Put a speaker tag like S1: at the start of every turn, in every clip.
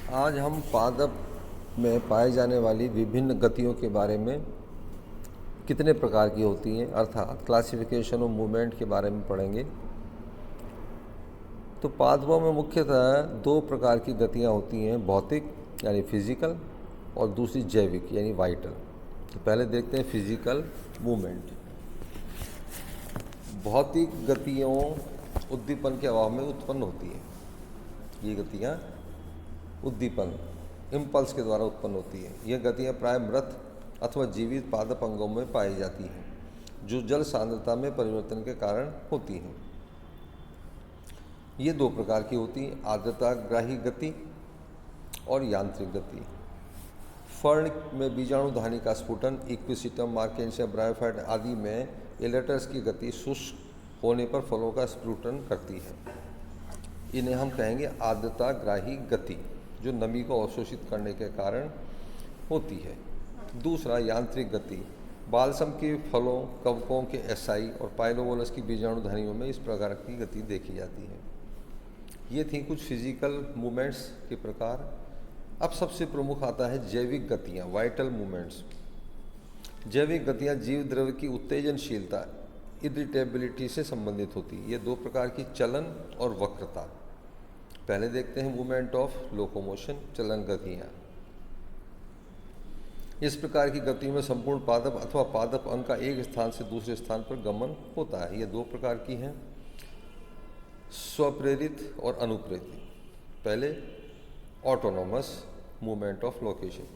S1: आज हम पादप में पाए जाने वाली विभिन्न गतियों के बारे में कितने प्रकार की होती हैं अर्थात क्लासिफिकेशन ऑफ मूवमेंट के बारे में पढ़ेंगे। तो पादपों में मुख्यतः दो प्रकार की गतियाँ होती हैं, भौतिक यानी फिजिकल और दूसरी जैविक यानी वाइटल। तो पहले देखते हैं फिजिकल मूवमेंट। भौतिक गतियों उद्दीपन के अभाव में उत्पन्न होती हैं। ये गतियाँ उद्दीपन इम्पल्स के द्वारा उत्पन्न होती है। यह गतियाँ प्राय मृत अथवा जीवित पादप अंगों में पाई जाती हैं, जो जल सांद्रता में परिवर्तन के कारण होती हैं। ये दो प्रकार की होती हैं, आर्द्रताग्राही गति और यांत्रिक गति। फर्ण में बीजाणुधानी का स्फुटन, इक्विसिटम, मार्केंशिया, ब्रायोफाइट आदि में एलेटर्स की गति शुष्क होने पर फलों का स्फुटन करती है। इन्हें हम कहेंगे आर्द्रताग्राही गति, जो नमी को अवशोषित करने के कारण होती है। दूसरा यांत्रिक गति, बालसम के फलों, कवकों के एसाई और पाइलोवोलस की बीजाणुधानियों में इस प्रकार की गति देखी जाती है। ये थी कुछ फिजिकल मूवमेंट्स के प्रकार। अब सबसे प्रमुख आता है जैविक गतियाँ, वाइटल मूवमेंट्स। जैविक गतियाँ जीव द्रव्य की उत्तेजनशीलता, इरिटेबिलिटी से संबंधित होती है। ये दो प्रकार की, चलन और वक्रता। पहले देखते हैं मूवमेंट ऑफ लोकोमोशन, चलन गतियाँ। इस प्रकार की गति में संपूर्ण पादप अथवा पादप अंग का एक स्थान से दूसरे स्थान पर गमन होता है। ये दो प्रकार की हैं, स्वप्रेरित और अनुप्रेरित। पहले ऑटोनोमस मूवमेंट ऑफ लोकेशन।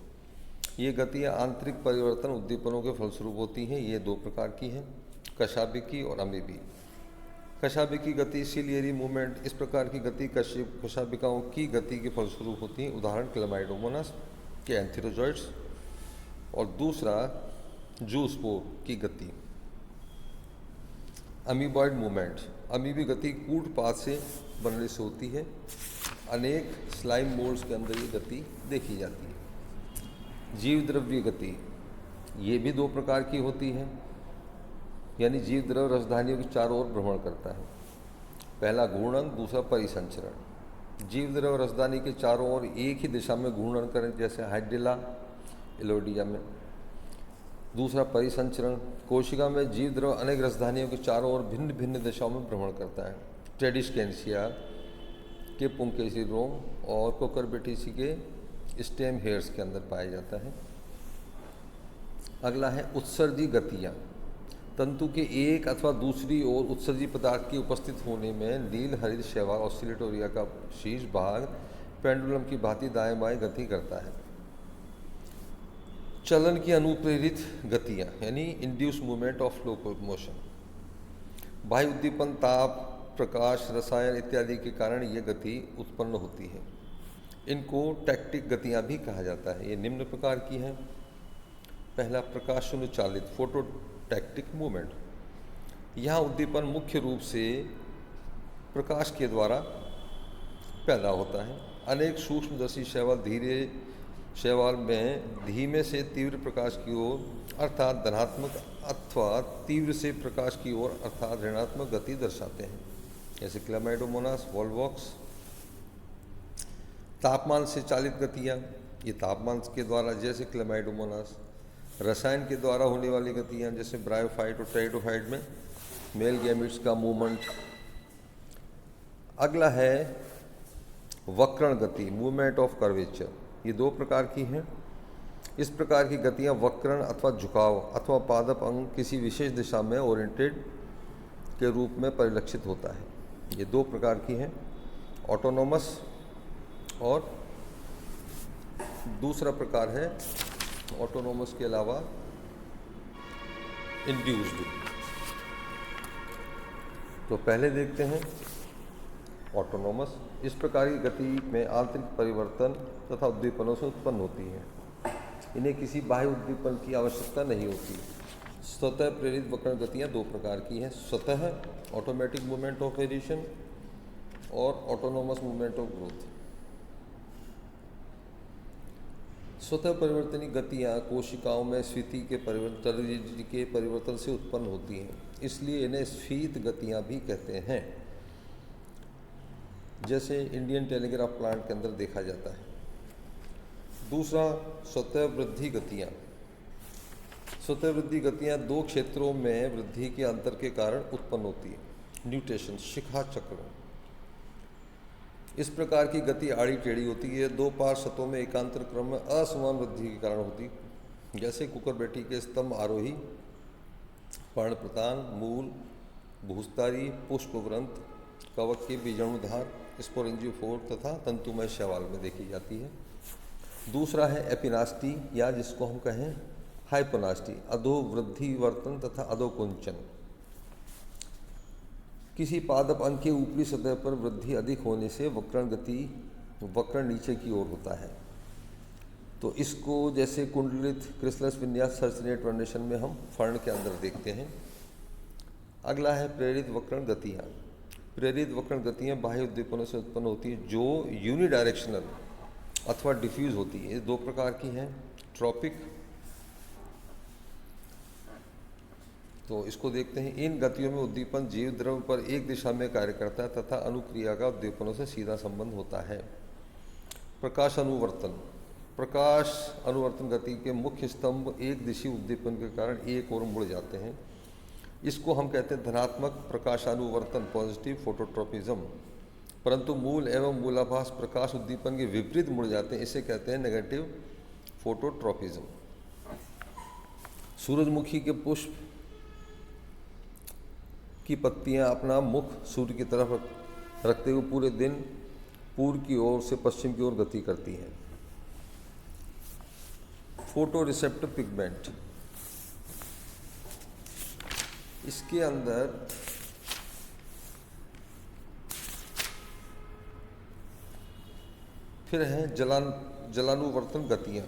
S1: ये गतियाँ आंतरिक परिवर्तन उद्दीपनों के फलस्वरूप होती हैं। ये दो प्रकार की हैं, कशाबिकी और अमीबी। कशाबिकी गति सिलियरी मूवमेंट। इस प्रकार की गति कशाबिकाओं की गति के फलस्वरूप होती है, उदाहरण क्लेमाइडोमोनास के एंथेरोजॉइड्स। और दूसरा जूस्पोर की गति। Amoeboid movement. अमीबी गति कूटपात से बनने से होती है। अनेक स्लाइम मोल्ड्स के अंदर ये गति देखी जाती है। जीव द्रव्य गति, ये भी दो प्रकार की होती है, यानी जीव द्रव्य रसधानियों के चारों ओर भ्रमण करता है। पहला घूर्णन, दूसरा परिसंचरण। जीव द्रव्य रसधानी के चारों ओर एक ही दिशा में घूर्णन करें, जैसे हाइड्रिला एलोडिया में। दूसरा परिसंचरण, कोशिका में जीव द्रव्य अनेक रसधानियों के चारों ओर भिन्न भिन्न दिशाओं में भ्रमण करता है। ट्रेडिस्केंसिया के पुंकेसी रोम और कोकरबेटिसी के स्टेम हेयर्स के अंदर पाया जाता है। अगला है उत्सर्जी गतियाँ। तंतु के एक अथवा दूसरी ओर उत्सर्जी पदार्थ के उपस्थित होने में नील हरित शैवाल ऑसिलेटोरिया का शीर्ष भाग पेंडुलम की भांति दाएं बाएं गति करता है। चलन की अनुप्रेरित गतियाँ यानी इंड्यूस मूवमेंट ऑफ लोकोमोशन। बाह्य उद्दीपन, ताप, प्रकाश, रसायन इत्यादि के कारण ये गति उत्पन्न होती है। इनको टैक्टिक गतियाँ भी कहा जाता है। ये निम्न प्रकार की हैं। पहला प्रकाशुन चालित फोटोटैक्टिक मूवमेंट। यहाँ उद्दीपन मुख्य रूप से प्रकाश के द्वारा पैदा होता है। अनेक सूक्ष्मदर्शी शैवाल में धीमे से तीव्र प्रकाश की ओर अर्थात धनात्मक अथवा तीव्र से प्रकाश की ओर अर्थात ऋणात्मक गति दर्शाते हैं, जैसे क्लेमाइडोमोनास, वॉल्वॉक्स। तापमान से चालित गतियाँ, ये तापमान के द्वारा, जैसे क्लेमाइडोमोनास। रसायन के द्वारा होने वाली गतियाँ, जैसे ब्रायोफाइट और टेरिडोफाइट में मेल गैमेट्स का मूवमेंट। अगला है वक्रण गति, मूवमेंट ऑफ कर्वेचर। ये दो प्रकार की हैं। इस प्रकार की गतियाँ वक्रण अथवा झुकाव अथवा पादप अंग किसी विशेष दिशा में ओरिएंटेड के रूप में परिलक्षित होता है। ये दो प्रकार की हैं, ऑटोनोमस और दूसरा प्रकार है ऑटोनोमस के अलावा इंड्यूस्ड। तो पहले देखते हैं ऑटोनोमस। इस प्रकार की गति में आंतरिक परिवर्तन तथा उद्दीपनों से उत्पन्न होती है। इन्हें किसी बाह्य उद्दीपन की आवश्यकता नहीं होती। स्वतः प्रेरित वक्रण गतियाँ दो प्रकार की हैं, स्वतः ऑटोमेटिक मूवमेंट ऑफ वेरिएशन और ऑटोनोमस मूवमेंट ऑफ ग्रोथ। स्वतः परिवर्तनी गतियाँ कोशिकाओं में स्फीति के परिवर्तन से उत्पन्न होती हैं, इसलिए इन्हें स्फीत गतियाँ भी कहते हैं, जैसे इंडियन टेलीग्राफ प्लांट के अंदर देखा जाता है। दूसरा, स्वतः वृद्धि गतियाँ। स्वतः वृद्धि गतियाँ दो क्षेत्रों में वृद्धि के अंतर के कारण उत्पन्न होती है। न्यूटेशन, शिखा चक्र। इस प्रकार की गति आड़ी टेढ़ी होती है, दो पार्श्वों में एकांतर क्रम में असमान वृद्धि के कारण होती, जैसे कुकरबेटी के स्तंभ आरोही, पर्णप्रतान, मूल, भूस्तारी, पुष्पवृंत, कवक के बीजाणुधार, स्पोरेंजियोफोर तथा तंतुमय शैवाल में देखी जाती है। दूसरा है एपिनास्टी, या जिसको हम कहें हाइपोनास्टी, अधोवृद्धि वर्तन तथा अधोकुंचन। किसी पादप अंग के ऊपरी सतह पर वृद्धि अधिक होने से वक्रण नीचे की ओर होता है। तो इसको जैसे कुंडलित क्रिसलस विन्यास सर्चिनेट वर्नेशन में हम फर्ण के अंदर देखते हैं। अगला है प्रेरित वक्रण गतियाँ। प्रेरित वक्रण गतियाँ बाह्य उद्दीपनों से उत्पन्न होती है जो यूनिडायरेक्शनल अथवा डिफ्यूज होती है। ये दो प्रकार की हैं, ट्रॉपिक। तो इसको देखते हैं। इन गतियों में उद्दीपन जीव द्रव्य पर एक दिशा में कार्य करता है तथा अनुक्रिया का उद्दीपनों से सीधा संबंध होता है। प्रकाश अनुवर्तन। प्रकाश अनुवर्तन गति के मुख्य स्तंभ एक दिशीय उद्दीपन के कारण एक ओर मुड़ जाते हैं। इसको हम कहते हैं धनात्मक प्रकाशानुवर्तन, पॉजिटिव फोटोट्रोपिज्म। परंतु मूल एवं मूलाभास प्रकाश उद्दीपन के विपरीत मुड़ जाते हैं, इसे कहते हैं नेगेटिव फोटोट्रोपिज्म। सूरजमुखी के पुष्प की पत्तियां अपना मुख सूर्य की तरफ रखते हुए पूरे दिन पूर्व की ओर से पश्चिम की ओर गति करती हैं। फोटो रिसेप्टर पिगमेंट, इसके अंदर फिर है जलानुवर्तन गतियाँ।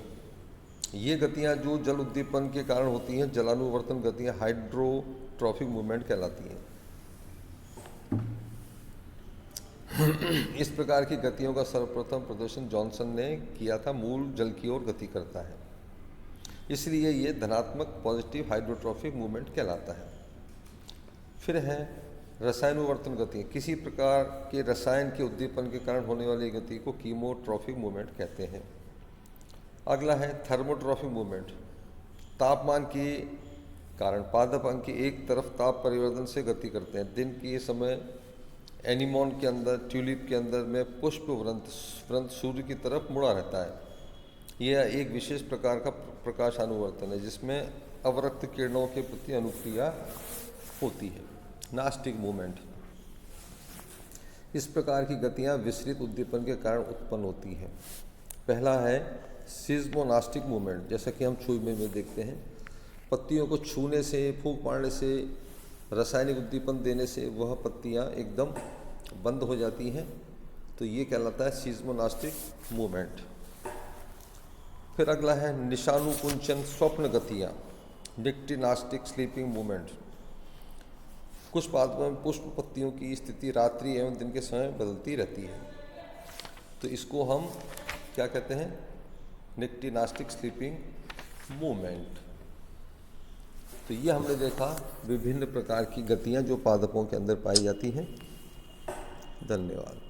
S1: ये गतियाँ जो जल उद्दीपन के कारण होती हैं, जलानुवर्तन गतियाँ हाइड्रोट्रॉफिक मूवमेंट कहलाती हैं। इस प्रकार की गतियों का सर्वप्रथम प्रदर्शन जॉनसन ने किया था। मूल जल की ओर गति करता है, इसलिए ये धनात्मक पॉजिटिव हाइड्रोट्रॉफिक मूवमेंट कहलाता है। फिर है रसायनोवर्तन गति। किसी प्रकार के रसायन के उद्दीपन के कारण होने वाली गति को कीमोट्रॉफिक मूवमेंट कहते हैं। अगला है थर्मोट्रॉफिक मूवमेंट। तापमान के कारण पादप अंग के एक तरफ ताप परिवर्तन से गति करते हैं। दिन के समय एनीमोन के अंदर, ट्यूलिप के अंदर में पुष्पवृंत सूर्य की तरफ मुड़ा रहता है। यह एक विशेष प्रकार का प्रकाशानुवर्तन है जिसमें अवरक्त किरणों के प्रति अनुक्रिया होती है। Nastic movement. इस प्रकार की गतियाँ विसरित उद्दीपन के कारण उत्पन्न होती हैं। पहला है सिज्मोनास्टिक मूवमेंट, जैसा कि हम छुई में देखते हैं। पत्तियों को छूने से, फूंक मारने से, रासायनिक उद्दीपन देने से वह पत्तियाँ एकदम बंद हो जाती हैं, तो ये कहलाता है सिज्मोनास्टिक मूवमेंट। फिर अगला है निशानुकुंचन स्वप्न गतियाँ, निक्टिनास्टिक स्लीपिंग मूवमेंट। कुछ पादपों में पुष्प पत्तियों की स्थिति रात्रि एवं दिन के समय बदलती रहती है, तो इसको हम क्या कहते हैं, निक्टिनास्टिक स्लीपिंग मूवमेंट। तो ये हमने देखा विभिन्न प्रकार की गतियाँ जो पादपों के अंदर पाई जाती हैं। धन्यवाद।